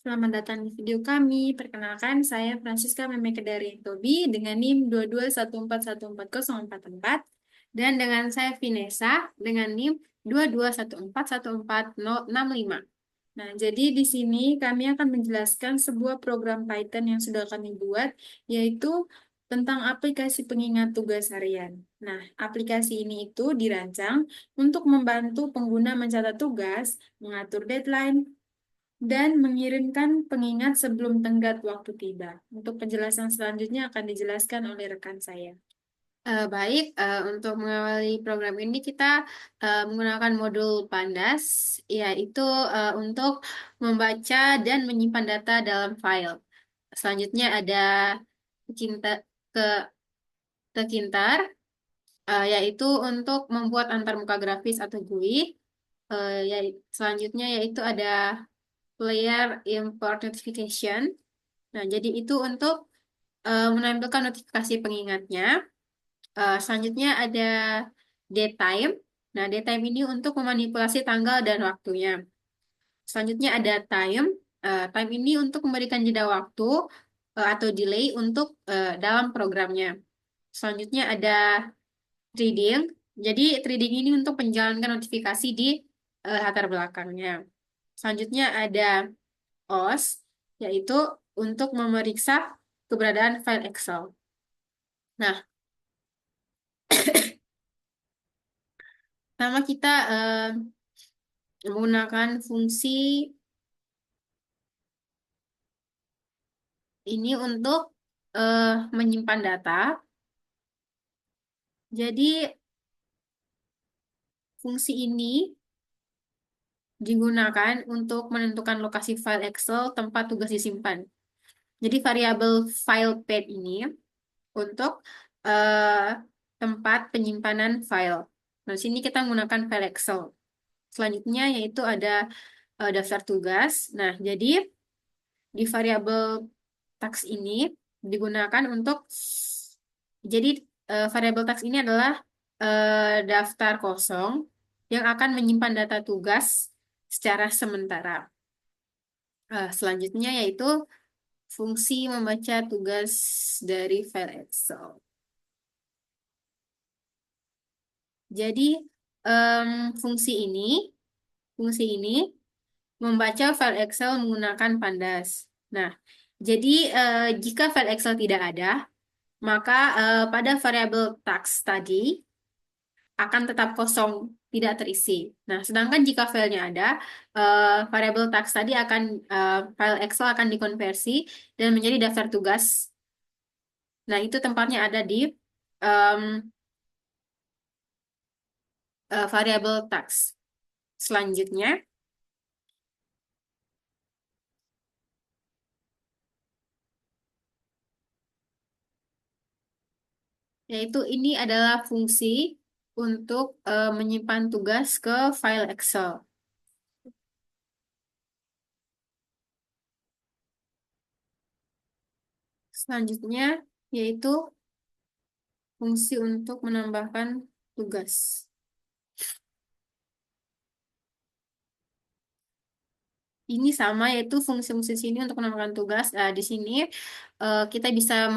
Selamat datang di video kami. Perkenalkan, saya Francisca Memeke dari Tobi dengan NIM 2214140444 dan dengan saya Vinesa dengan NIM 22141465. Nah, jadi di sini kami akan menjelaskan sebuah program Python yang sudah kami buat, yaitu tentang aplikasi pengingat tugas harian. Nah, aplikasi ini itu dirancang untuk membantu pengguna mencatat tugas, mengatur deadline, dan mengirimkan pengingat sebelum tenggat waktu tiba. Untuk penjelasan selanjutnya akan dijelaskan oleh rekan saya. Untuk mengawali program ini kita menggunakan modul Pandas, yaitu untuk membaca dan menyimpan data dalam file. Selanjutnya ada Kekinta, ke Kekintar, yaitu untuk membuat antarmuka grafis atau GUI. Selanjutnya yaitu ada Player Import Notification. Nah, jadi itu untuk menampilkan notifikasi pengingatnya. Selanjutnya ada datetime. Nah, datetime ini untuk memanipulasi tanggal dan waktunya. Selanjutnya ada time. Time ini untuk memberikan jeda waktu atau delay untuk dalam programnya. Selanjutnya ada threading. Jadi threading ini untuk menjalankan notifikasi di latar belakangnya. Selanjutnya ada OS, yaitu untuk memeriksa keberadaan file Excel. Nah, pertama kita menggunakan fungsi ini untuk menyimpan data. Jadi, fungsi ini digunakan untuk menentukan lokasi file Excel tempat tugas disimpan. Jadi, variabel file path ini untuk tempat penyimpanan file. Nah, di sini kita menggunakan file Excel. Selanjutnya yaitu ada daftar tugas. Nah, jadi di variabel task ini digunakan untuk jadi variabel task ini adalah daftar kosong yang akan menyimpan data tugas secara sementara. Selanjutnya yaitu fungsi membaca tugas dari file Excel. Jadi fungsi ini membaca file Excel menggunakan Pandas. Nah, jadi jika file Excel tidak ada, maka pada variabel task tadi akan tetap kosong, tidak terisi. Nah, sedangkan jika filenya ada, variabel task tadi akan file Excel akan dikonversi dan menjadi daftar tugas. Nah, itu tempatnya ada di um, variabel task. Selanjutnya, yaitu ini adalah fungsi untuk menyimpan tugas ke file Excel. Selanjutnya, yaitu fungsi untuk menambahkan tugas. Ini sama, yaitu fungsi-fungsi sini untuk menambahkan tugas. Di sini kita bisa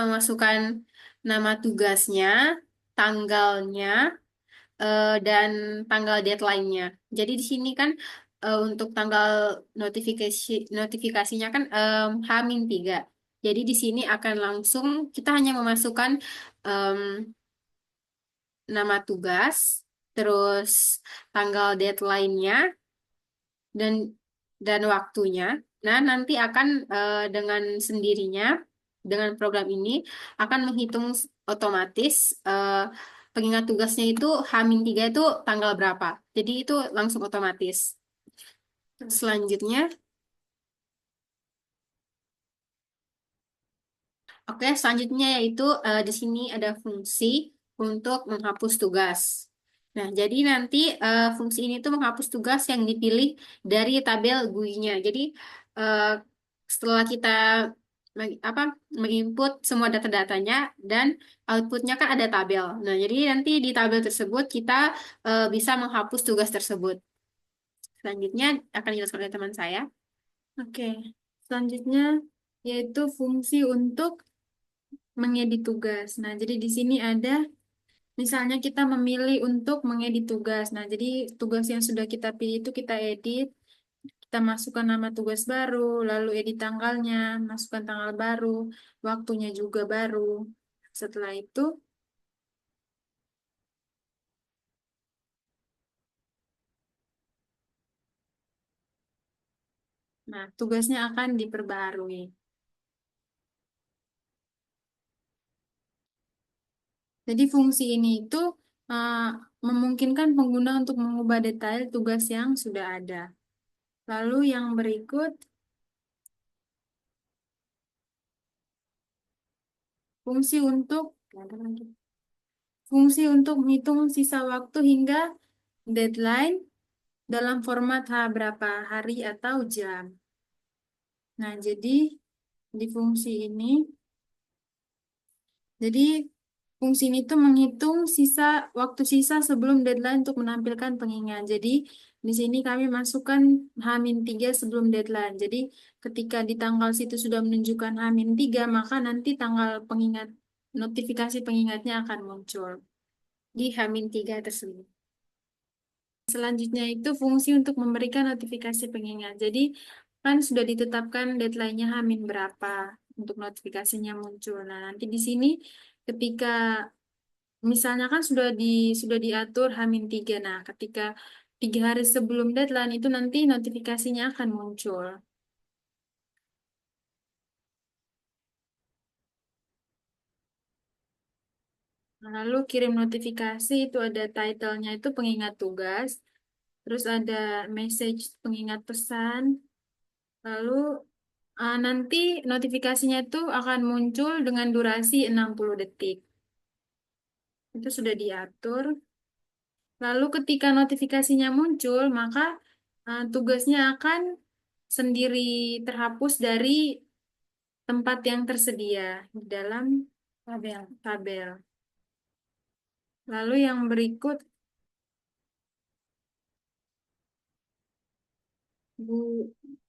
memasukkan nama tugasnya, tanggalnya, dan tanggal deadline-nya. Jadi di sini kan untuk tanggal notifikasinya kan H-3. Jadi di sini akan langsung kita hanya memasukkan em, nama tugas, terus tanggal deadline-nya dan waktunya. Nah, nanti akan dengan sendirinya dengan program ini akan menghitung otomatis pengingat tugasnya itu H-3 itu tanggal berapa. Jadi itu langsung otomatis. Selanjutnya, selanjutnya yaitu di sini ada fungsi untuk menghapus tugas. Nah, jadi nanti fungsi ini tuh menghapus tugas yang dipilih dari tabel GUI-nya. Jadi eh, setelah kita menginput semua data-datanya dan outputnya kan ada tabel. Nah, jadi nanti di tabel tersebut kita bisa menghapus tugas tersebut. Selanjutnya akan dijelaskan oleh teman saya. Oke, selanjutnya yaitu fungsi untuk mengedit tugas. Nah, jadi di sini ada misalnya kita memilih untuk mengedit tugas. Nah, jadi tugas yang sudah kita pilih itu kita edit, kita masukkan nama tugas baru, lalu edit tanggalnya, masukkan tanggal baru, waktunya juga baru. Setelah itu, nah tugasnya akan diperbarui. Jadi fungsi ini itu uh, memungkinkan pengguna untuk mengubah detail tugas yang sudah ada. Lalu yang berikut, fungsi untuk ada lagi. Fungsi untuk menghitung sisa waktu hingga deadline dalam format berapa hari atau jam. Nah, jadi di fungsi ini, jadi fungsi ini tuh menghitung waktu sisa sebelum deadline untuk menampilkan pengingat. Jadi di sini kami masukkan H-3 sebelum deadline. Jadi ketika di tanggal situ sudah menunjukkan H-3, maka nanti tanggal pengingat notifikasi pengingatnya akan muncul Di H-3 tersebut. Selanjutnya itu fungsi untuk memberikan notifikasi pengingat. Jadi kan sudah ditetapkan deadline-nya Hamin berapa untuk notifikasinya muncul. Nah, nanti di sini ketika misalnya kan sudah diatur H-3. Nah, ketika 3 hari sebelum deadline itu nanti notifikasinya akan muncul. Nah, lalu kirim notifikasi itu ada title-nya itu pengingat tugas, terus ada message pengingat pesan, lalu nanti notifikasinya itu akan muncul dengan durasi 60 detik. Itu sudah diatur. Lalu ketika notifikasinya muncul, maka tugasnya akan sendiri terhapus dari tempat yang tersedia di dalam tabel. Lalu yang berikut,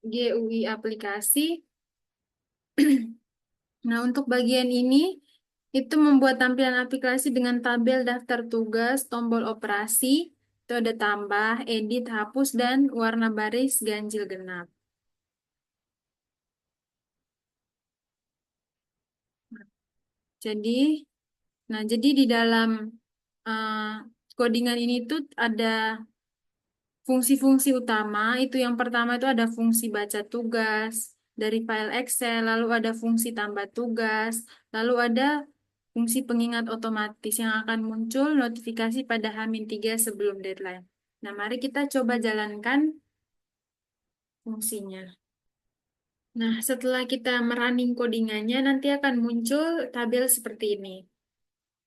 GUI aplikasi. Nah, untuk bagian ini, itu membuat tampilan aplikasi dengan tabel daftar tugas, tombol operasi, itu ada tambah, edit, hapus, dan warna baris ganjil genap. Jadi, jadi di dalam uh, codingan ini tuh ada fungsi-fungsi utama. Itu yang pertama itu ada fungsi baca tugas dari file Excel, lalu ada fungsi tambah tugas, lalu ada fungsi pengingat otomatis yang akan muncul notifikasi pada H-3 sebelum deadline. Nah, mari kita coba jalankan fungsinya. Nah, setelah kita merunning codingannya, nanti akan muncul tabel seperti ini.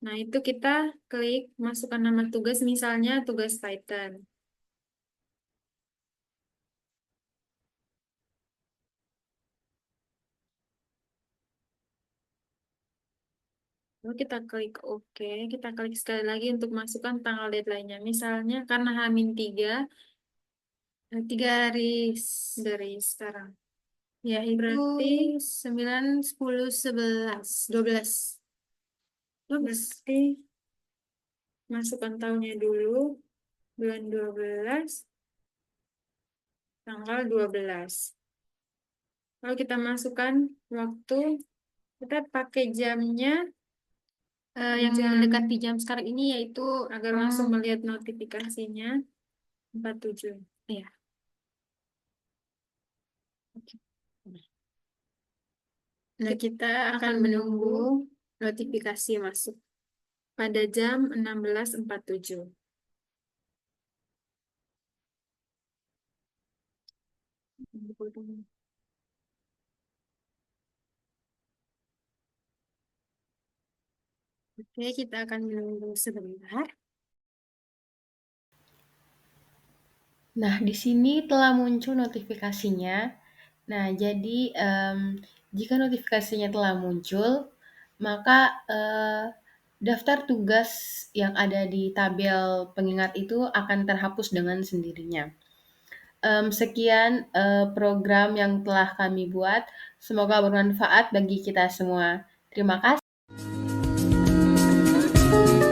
Nah, itu kita klik masukkan nama tugas, misalnya tugas Python. Lalu kita klik OK, kita klik sekali lagi untuk masukkan tanggal deadline-nya. Misalnya karena H-3, 3 hari dari sekarang. Ya, itu Berarti 9, 10, 11, 12. berarti masukkan tahunnya dulu, bulan 12, tanggal 12. Lalu kita masukkan waktu, kita pakai jamnya, Yang jam mendekati jam sekarang ini yaitu agar langsung melihat notifikasinya 47. ya. Nah, kita akan menunggu notifikasi masuk. Pada jam 16.47. Oke, kita akan menunggu sebentar. Nah, di sini telah muncul notifikasinya. Nah, jadi jika notifikasinya telah muncul, maka daftar tugas yang ada di tabel pengingat itu akan terhapus dengan sendirinya. Sekian, program yang telah kami buat, semoga bermanfaat bagi kita semua. Terima kasih.